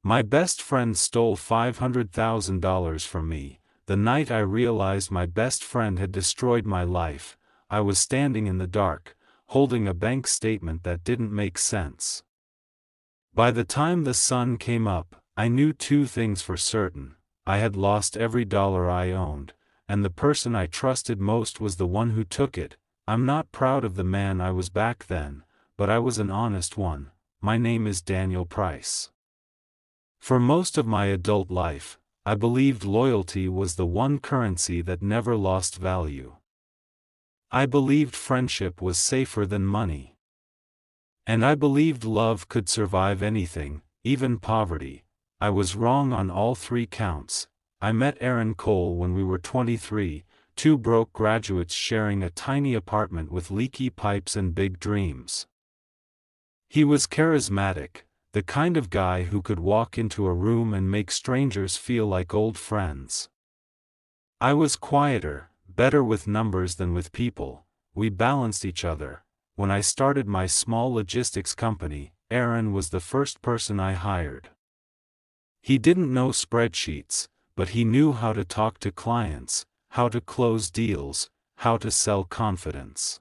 My best friend stole $500,000 from me. The night I realized my best friend had destroyed my life, I was standing in the dark, holding a bank statement that didn't make sense. By the time the sun came up, I knew two things for certain. I had lost every dollar I owned, and the person I trusted most was the one who took it. I'm not proud of the man I was back then, but I was an honest one. My name is Daniel Price. For most of my adult life, I believed loyalty was the one currency that never lost value. I believed friendship was safer than money. And I believed love could survive anything, even poverty. I was wrong on all three counts. I met Aaron Cole when we were 23, two broke graduates sharing a tiny apartment with leaky pipes and big dreams. He was charismatic, the kind of guy who could walk into a room and make strangers feel like old friends. I was quieter, better with numbers than with people. We balanced each other. When I started my small logistics company, Aaron was the first person I hired. He didn't know spreadsheets, but he knew how to talk to clients, how to close deals, how to sell confidence.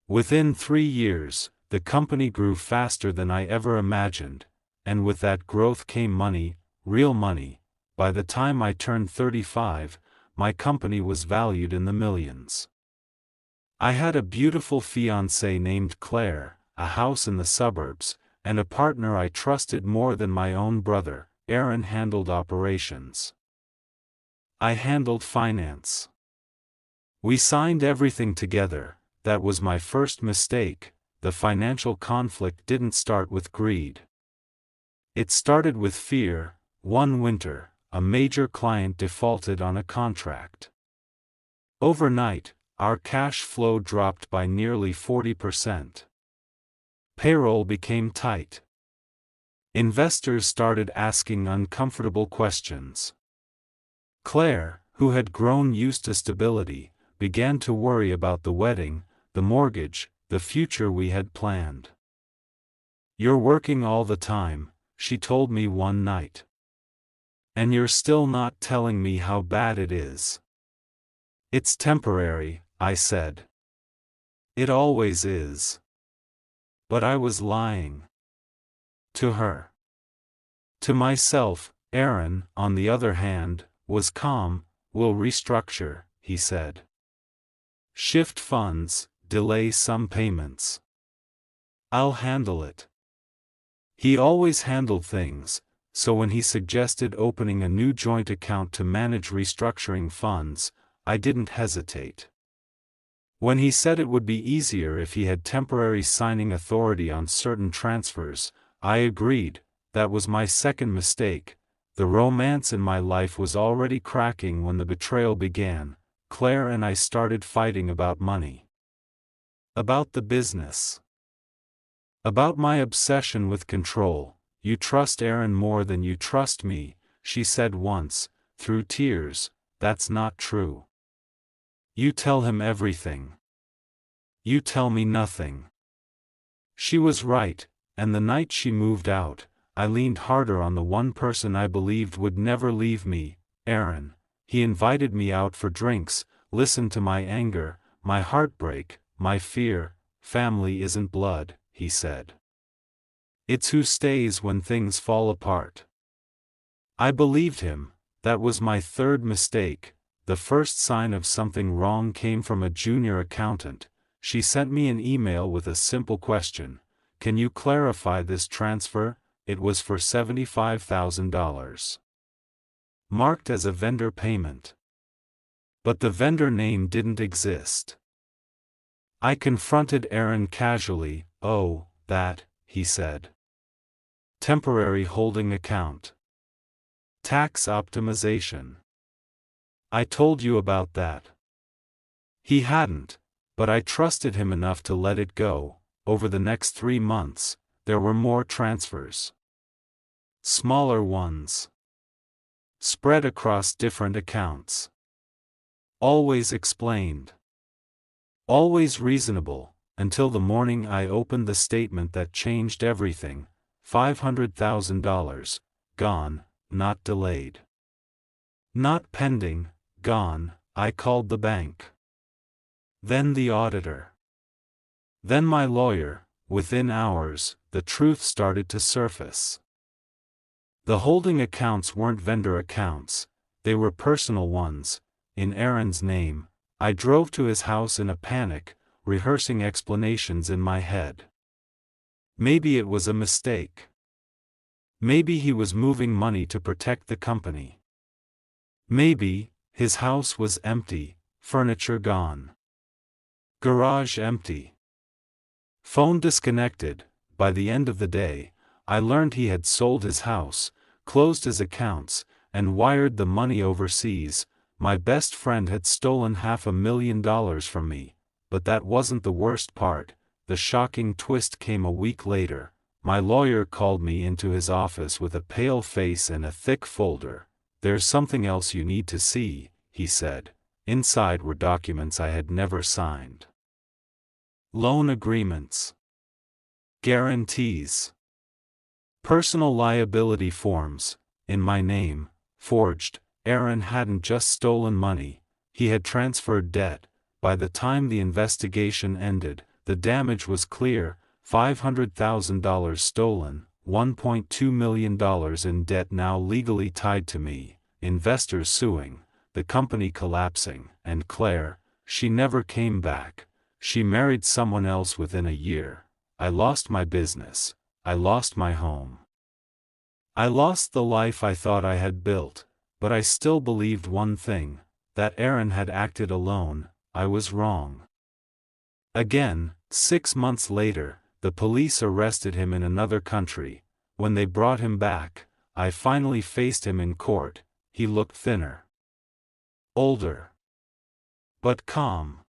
Within 3 years, the company grew faster than I ever imagined, and with that growth came money, real money. By the time I turned 35, my company was valued in the millions. I had a beautiful fiancée named Claire, a house in the suburbs, and a partner I trusted more than my own brother. Aaron handled operations. I handled finance. We signed everything together. That was my first mistake. The financial conflict didn't start with greed. It started with fear. One winter, a major client defaulted on a contract. Overnight, our cash flow dropped by nearly 40%. Payroll became tight. Investors started asking uncomfortable questions. Claire, who had grown used to stability, began to worry about the wedding, the mortgage, the future we had planned. "You're working all the time," she told me one night. "And you're still not telling me how bad it is." "It's temporary," I said. "It always is." But I was lying. To her. To myself. Aaron, on the other hand, was calm. "We'll restructure," he said. "Shift funds, delay some payments. I'll handle it." He always handled things, so when he suggested opening a new joint account to manage restructuring funds, I didn't hesitate. When he said it would be easier if he had temporary signing authority on certain transfers, I agreed. That was my second mistake. The romance in my life was already cracking when the betrayal began. Claire and I started fighting about money. About the business. About my obsession with control. "You trust Aaron more than you trust me," she said once, through tears. "That's not true. You tell him everything. You tell me nothing." She was right, and the night she moved out, I leaned harder on the one person I believed would never leave me, Aaron. He invited me out for drinks, listened to my anger, my heartbreak, my fear. "Family isn't blood," he said. "It's who stays when things fall apart." I believed him. That was my third mistake. The first sign of something wrong came from a junior accountant. She sent me an email with a simple question: "Can you clarify this transfer?" It was for $75,000. Marked as a vendor payment. But the vendor name didn't exist. I confronted Aaron casually. "Oh, that," he said. "Temporary holding account. Tax optimization. I told you about that." He hadn't, but I trusted him enough to let it go. Over the next 3 months, there were more transfers. Smaller ones. Spread across different accounts. Always explained. Always reasonable, until the morning I opened the statement that changed everything. $500,000, gone, not delayed. Not pending, gone. I called the bank. Then the auditor. Then my lawyer. Within hours, the truth started to surface. The holding accounts weren't vendor accounts, they were personal ones, in Aaron's name. I drove to his house in a panic, rehearsing explanations in my head. Maybe it was a mistake. Maybe he was moving money to protect the company. Maybe his house was empty, furniture gone. Garage empty. Phone disconnected. By the end of the day, I learned he had sold his house, closed his accounts, and wired the money overseas. My best friend had stolen $500,000 from me, but that wasn't the worst part. The shocking twist came a week later. My lawyer called me into his office with a pale face and a thick folder. "There's something else you need to see," he said. Inside were documents I had never signed. Loan agreements. Guarantees. Personal liability forms, in my name, forged. Aaron hadn't just stolen money, he had transferred debt. By the time the investigation ended, the damage was clear: $500,000 stolen, $1.2 million in debt now legally tied to me, investors suing, the company collapsing, and Claire, she never came back. She married someone else within a year. I lost my business. I lost my home. I lost the life I thought I had built, but I still believed one thing, that Aaron had acted alone. I was wrong. Again, 6 months later, the police arrested him in another country. When they brought him back, I finally faced him in court. He looked thinner. Older. But calm.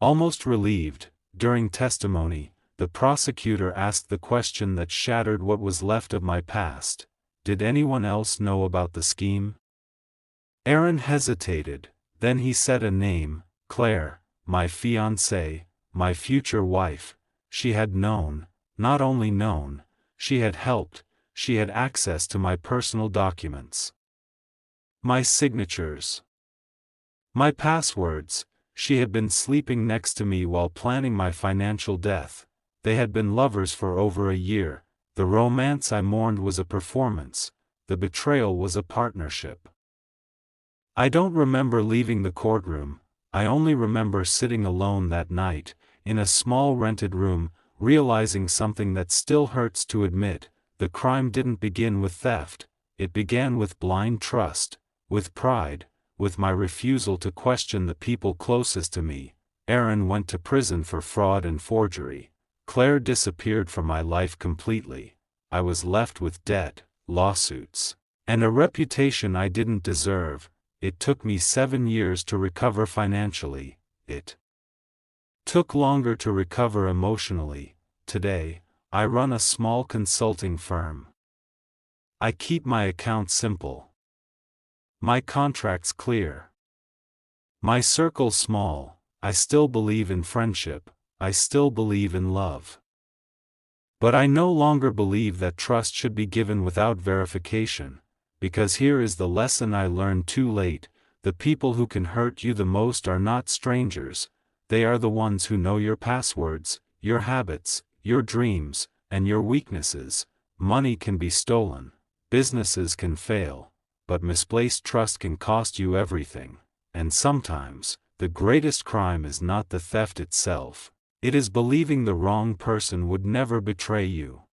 Almost relieved. During testimony, the prosecutor asked the question that shattered what was left of my past: did anyone else know about the scheme? Aaron hesitated, then he said a name: Claire, my fiancée, my future wife. She had known, not only known, she had helped, she had access to my personal documents. My signatures. My passwords. She had been sleeping next to me while planning my financial death. They had been lovers for over a year. The romance I mourned was a performance. The betrayal was a partnership. I don't remember leaving the courtroom. I only remember sitting alone that night, in a small rented room, realizing something that still hurts to admit. The crime didn't begin with theft. It began with blind trust, with pride, with my refusal to question the people closest to me. Aaron went to prison for fraud and forgery. Claire disappeared from my life completely. I was left with debt, lawsuits, and a reputation I didn't deserve. It took me 7 years to recover financially. It took longer to recover emotionally. Today, I run a small consulting firm. I keep my accounts simple. My contracts clear. My circle small. I still believe in friendship. I still believe in love. But I no longer believe that trust should be given without verification, because here is the lesson I learned too late: the people who can hurt you the most are not strangers, they are the ones who know your passwords, your habits, your dreams, and your weaknesses. Money can be stolen, businesses can fail, but misplaced trust can cost you everything. And sometimes, the greatest crime is not the theft itself, it is believing the wrong person would never betray you.